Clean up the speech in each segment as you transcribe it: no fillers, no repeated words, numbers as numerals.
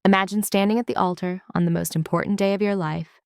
Imagine standing at the altar on the most important day of your life,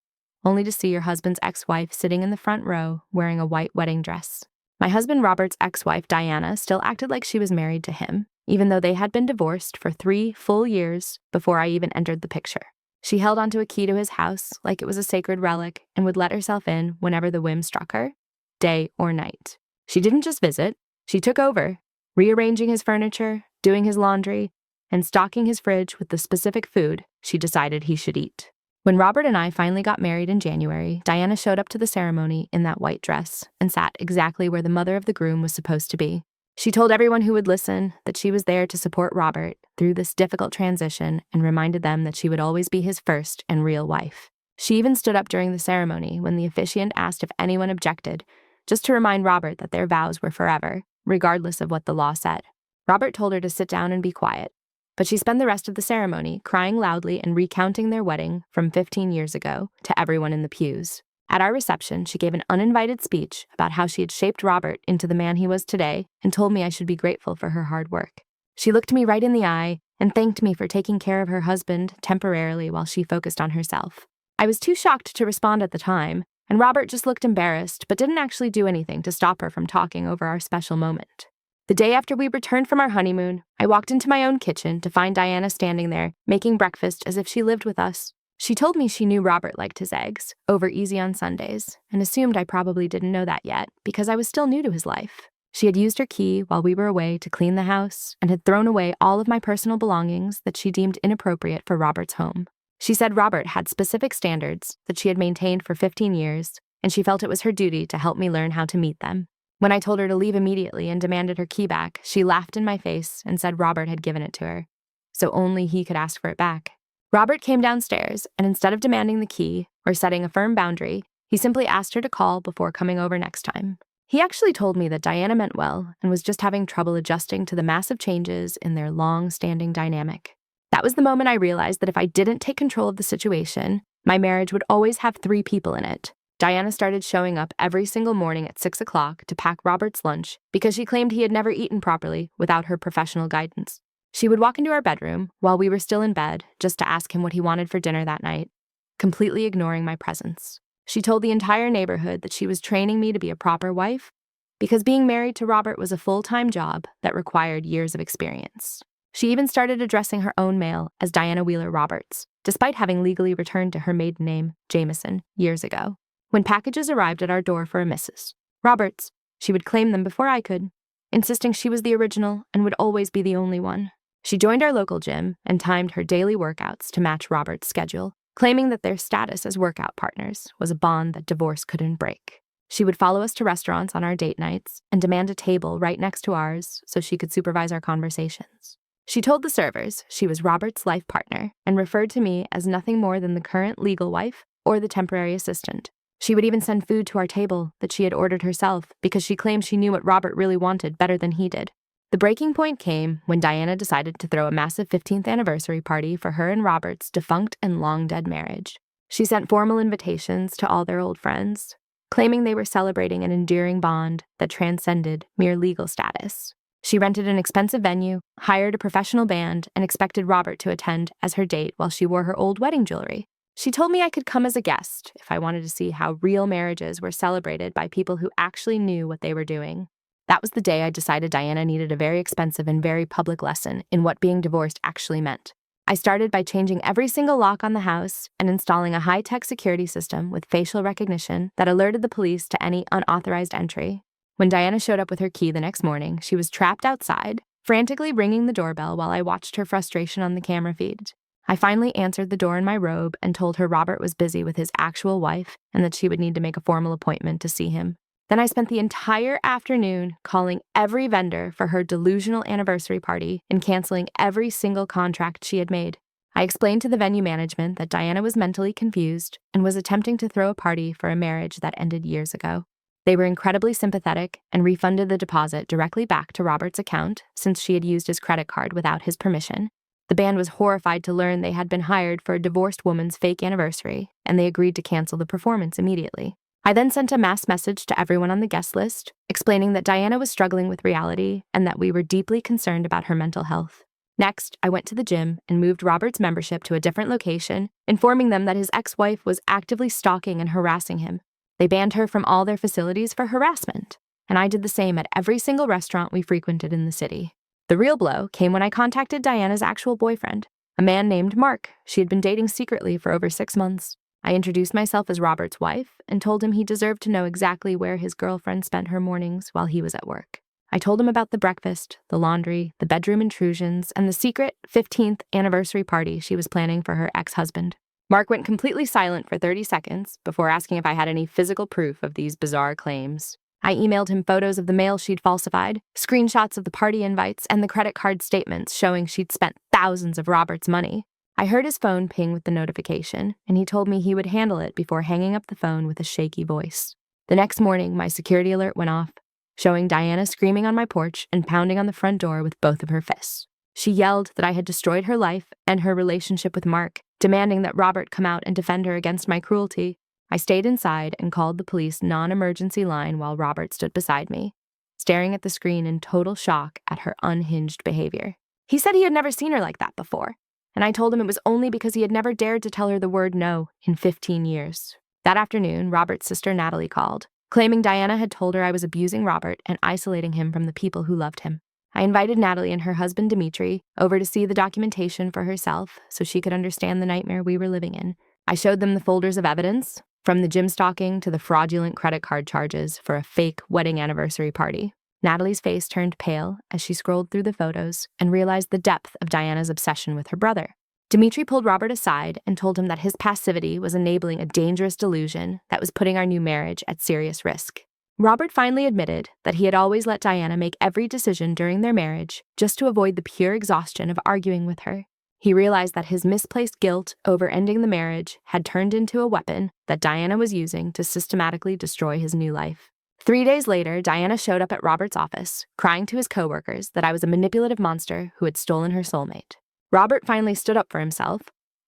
only to see your husband's ex-wife sitting in the front row wearing a white wedding dress. My husband Robert's ex-wife, Diana, still acted like she was married to him, even though they had been divorced for 3 full years before I even entered the picture. She held onto a key to his house like it was a sacred relic and would let herself in whenever the whim struck her, day or night. She didn't just visit, she took over, rearranging his furniture, doing his laundry, and stocking his fridge with the specific food she decided he should eat. When Robert and I finally got married in January, Diana showed up to the ceremony in that white dress and sat exactly where the mother of the groom was supposed to be. She told everyone who would listen that she was there to support Robert through this difficult transition and reminded them that she would always be his first and real wife. She even stood up during the ceremony when the officiant asked if anyone objected, just to remind Robert that their vows were forever, regardless of what the law said. Robert told her to sit down and be quiet, but she spent the rest of the ceremony crying loudly and recounting their wedding from 15 years ago to everyone in the pews. At our reception, she gave an uninvited speech about how she had shaped Robert into the man he was today and told me I should be grateful for her hard work. She looked me right in the eye and thanked me for taking care of her husband temporarily while she focused on herself. I was too shocked to respond at the time, and Robert just looked embarrassed but didn't actually do anything to stop her from talking over our special moment. The day after we returned from our honeymoon, I walked into my own kitchen to find Diana standing there, making breakfast as if she lived with us. She told me she knew Robert liked his eggs, over easy on Sundays, and assumed I probably didn't know that yet because I was still new to his life. She had used her key while we were away to clean the house and had thrown away all of my personal belongings that she deemed inappropriate for Robert's home. She said Robert had specific standards that she had maintained for 15 years, and she felt it was her duty to help me learn how to meet them. When I told her to leave immediately and demanded her key back, she laughed in my face and said Robert had given it to her, so only he could ask for it back. Robert came downstairs, and instead of demanding the key or setting a firm boundary, he simply asked her to call before coming over next time. He actually told me that Diana meant well and was just having trouble adjusting to the massive changes in their long-standing dynamic. That was the moment I realized that if I didn't take control of the situation, my marriage would always have 3 people in it. Diana started showing up every single morning at 6 o'clock to pack Robert's lunch because she claimed he had never eaten properly without her professional guidance. She would walk into our bedroom while we were still in bed just to ask him what he wanted for dinner that night, completely ignoring my presence. She told the entire neighborhood that she was training me to be a proper wife because being married to Robert was a full-time job that required years of experience. She even started addressing her own mail as Diana Wheeler Roberts, despite having legally returned to her maiden name, Jameson, years ago. When packages arrived at our door for a Mrs. Roberts, she would claim them before I could, insisting she was the original and would always be the only one. She joined our local gym and timed her daily workouts to match Robert's schedule, claiming that their status as workout partners was a bond that divorce couldn't break. She would follow us to restaurants on our date nights and demand a table right next to ours so she could supervise our conversations. She told the servers she was Robert's life partner and referred to me as nothing more than the current legal wife or the temporary assistant. She would even send food to our table that she had ordered herself because she claimed she knew what Robert really wanted better than he did. The breaking point came when Diana decided to throw a massive 15th anniversary party for her and Robert's defunct and long-dead marriage. She sent formal invitations to all their old friends, claiming they were celebrating an enduring bond that transcended mere legal status. She rented an expensive venue, hired a professional band, and expected Robert to attend as her date while she wore her old wedding jewelry. She told me I could come as a guest if I wanted to see how real marriages were celebrated by people who actually knew what they were doing. That was the day I decided Diana needed a very expensive and very public lesson in what being divorced actually meant. I started by changing every single lock on the house and installing a high-tech security system with facial recognition that alerted the police to any unauthorized entry. When Diana showed up with her key the next morning, she was trapped outside, frantically ringing the doorbell while I watched her frustration on the camera feed. I finally answered the door in my robe and told her Robert was busy with his actual wife and that she would need to make a formal appointment to see him. Then I spent the entire afternoon calling every vendor for her delusional anniversary party and canceling every single contract she had made. I explained to the venue management that Diana was mentally confused and was attempting to throw a party for a marriage that ended years ago. They were incredibly sympathetic and refunded the deposit directly back to Robert's account since she had used his credit card without his permission. The band was horrified to learn they had been hired for a divorced woman's fake anniversary, and they agreed to cancel the performance immediately. I then sent a mass message to everyone on the guest list, explaining that Diana was struggling with reality and that we were deeply concerned about her mental health. Next, I went to the gym and moved Robert's membership to a different location, informing them that his ex-wife was actively stalking and harassing him. They banned her from all their facilities for harassment, and I did the same at every single restaurant we frequented in the city. The real blow came when I contacted Diana's actual boyfriend, a man named Mark she had been dating secretly for over 6 months. I introduced myself as Robert's wife and told him he deserved to know exactly where his girlfriend spent her mornings while he was at work. I told him about the breakfast, the laundry, the bedroom intrusions, and the secret 15th anniversary party she was planning for her ex-husband. Mark went completely silent for 30 seconds before asking if I had any physical proof of these bizarre claims. I emailed him photos of the mail she'd falsified, screenshots of the party invites, and the credit card statements showing she'd spent thousands of Robert's money. I heard his phone ping with the notification, and he told me he would handle it before hanging up the phone with a shaky voice. The next morning, my security alert went off, showing Diana screaming on my porch and pounding on the front door with both of her fists. She yelled that I had destroyed her life and her relationship with Mark, demanding that Robert come out and defend her against my cruelty. I stayed inside and called the police non-emergency line while Robert stood beside me, staring at the screen in total shock at her unhinged behavior. He said he had never seen her like that before, and I told him it was only because he had never dared to tell her the word no in 15 years. That afternoon, Robert's sister Natalie called, claiming Diana had told her I was abusing Robert and isolating him from the people who loved him. I invited Natalie and her husband Dimitri over to see the documentation for herself so she could understand the nightmare we were living in. I showed them the folders of evidence, from the gym stalking to the fraudulent credit card charges for a fake wedding anniversary party. Natalie's face turned pale as she scrolled through the photos and realized the depth of Diana's obsession with her brother. Dimitri pulled Robert aside and told him that his passivity was enabling a dangerous delusion that was putting our new marriage at serious risk. Robert finally admitted that he had always let Diana make every decision during their marriage just to avoid the pure exhaustion of arguing with her. He realized that his misplaced guilt over ending the marriage had turned into a weapon that Diana was using to systematically destroy his new life. 3 days later, Diana showed up at Robert's office, crying to his coworkers that I was a manipulative monster who had stolen her soulmate. Robert finally stood up for himself,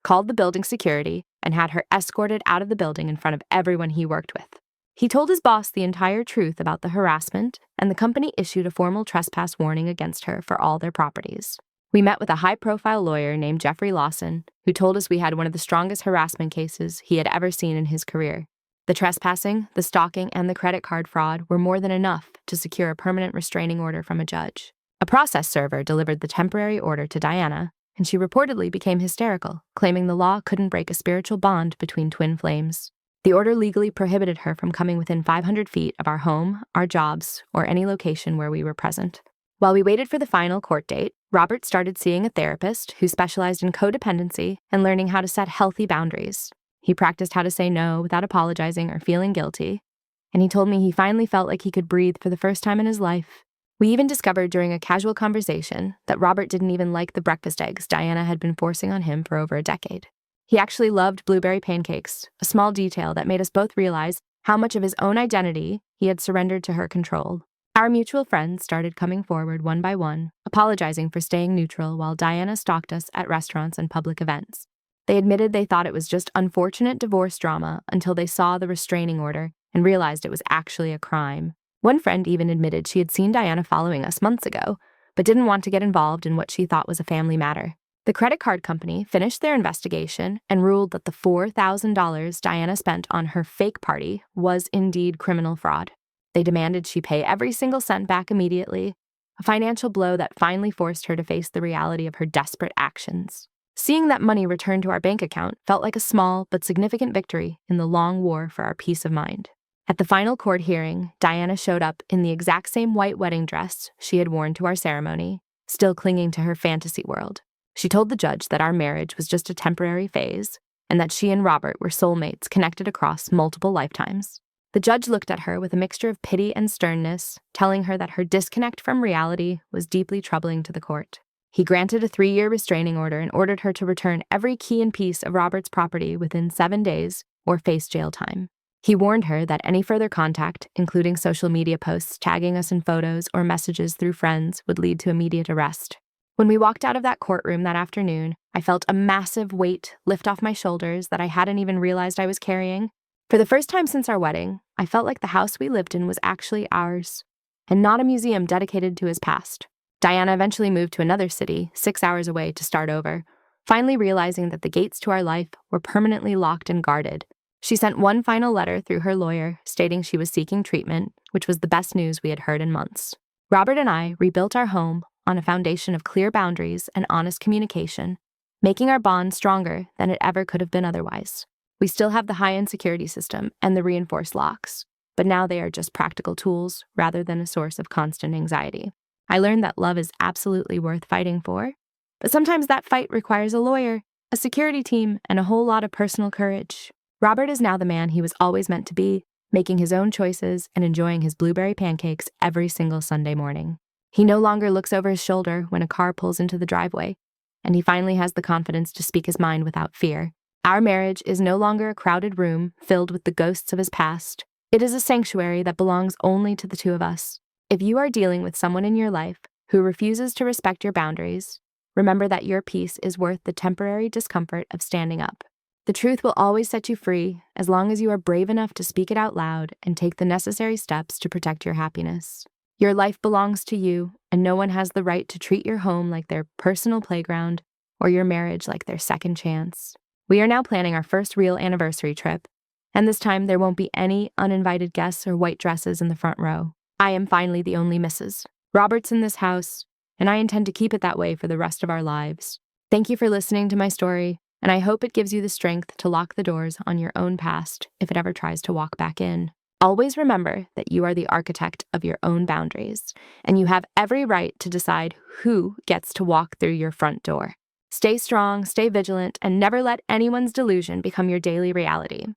called the building security, and had her escorted out of the building in front of everyone he worked with. He told his boss the entire truth about the harassment, and the company issued a formal trespass warning against her for all their properties. We met with a high-profile lawyer named Jeffrey Lawson, who told us we had one of the strongest harassment cases he had ever seen in his career. The trespassing, the stalking, and the credit card fraud were more than enough to secure a permanent restraining order from a judge. A process server delivered the temporary order to Diana, and she reportedly became hysterical, claiming the law couldn't break a spiritual bond between twin flames. The order legally prohibited her from coming within 500 feet of our home, our jobs, or any location where we were present. While we waited for the final court date, Robert started seeing a therapist who specialized in codependency and learning how to set healthy boundaries. He practiced how to say no without apologizing or feeling guilty, and he told me he finally felt like he could breathe for the first time in his life. We even discovered during a casual conversation that Robert didn't even like the breakfast eggs Diana had been forcing on him for over a decade. He actually loved blueberry pancakes, a small detail that made us both realize how much of his own identity he had surrendered to her control. Our mutual friends started coming forward one by one, apologizing for staying neutral while Diana stalked us at restaurants and public events. They admitted they thought it was just unfortunate divorce drama until they saw the restraining order and realized it was actually a crime. One friend even admitted she had seen Diana following us months ago, but didn't want to get involved in what she thought was a family matter. The credit card company finished their investigation and ruled that the $4,000 Diana spent on her fake party was indeed criminal fraud. They demanded she pay every single cent back immediately, a financial blow that finally forced her to face the reality of her desperate actions. Seeing that money returned to our bank account felt like a small but significant victory in the long war for our peace of mind. At the final court hearing, Diana showed up in the exact same white wedding dress she had worn to our ceremony, still clinging to her fantasy world. She told the judge that our marriage was just a temporary phase, and that she and Robert were soulmates connected across multiple lifetimes. The judge looked at her with a mixture of pity and sternness, telling her that her disconnect from reality was deeply troubling to the court. He granted a 3-year restraining order and ordered her to return every key and piece of Robert's property within 7 days or face jail time. He warned her that any further contact, including social media posts tagging us in photos or messages through friends, would lead to immediate arrest. When we walked out of that courtroom that afternoon, I felt a massive weight lift off my shoulders that I hadn't even realized I was carrying. For the first time since our wedding, I felt like the house we lived in was actually ours, and not a museum dedicated to his past. Diana eventually moved to another city, 6 hours away, to start over, finally realizing that the gates to our life were permanently locked and guarded. She sent one final letter through her lawyer stating she was seeking treatment, which was the best news we had heard in months. Robert and I rebuilt our home on a foundation of clear boundaries and honest communication, making our bond stronger than it ever could have been otherwise. We still have the high-end security system and the reinforced locks, but now they are just practical tools rather than a source of constant anxiety. I learned that love is absolutely worth fighting for, but sometimes that fight requires a lawyer, a security team, and a whole lot of personal courage. Robert is now the man he was always meant to be, making his own choices and enjoying his blueberry pancakes every single Sunday morning. He no longer looks over his shoulder when a car pulls into the driveway, and he finally has the confidence to speak his mind without fear. Our marriage is no longer a crowded room filled with the ghosts of his past. It is a sanctuary that belongs only to the two of us. If you are dealing with someone in your life who refuses to respect your boundaries, remember that your peace is worth the temporary discomfort of standing up. The truth will always set you free as long as you are brave enough to speak it out loud and take the necessary steps to protect your happiness. Your life belongs to you, and no one has the right to treat your home like their personal playground or your marriage like their second chance. We are now planning our first real anniversary trip, and this time there won't be any uninvited guests or white dresses in the front row. I am finally the only Mrs. Roberts in this house, and I intend to keep it that way for the rest of our lives. Thank you for listening to my story, and I hope it gives you the strength to lock the doors on your own past if it ever tries to walk back in. Always remember that you are the architect of your own boundaries, and you have every right to decide who gets to walk through your front door. Stay strong, stay vigilant, and never let anyone's delusion become your daily reality.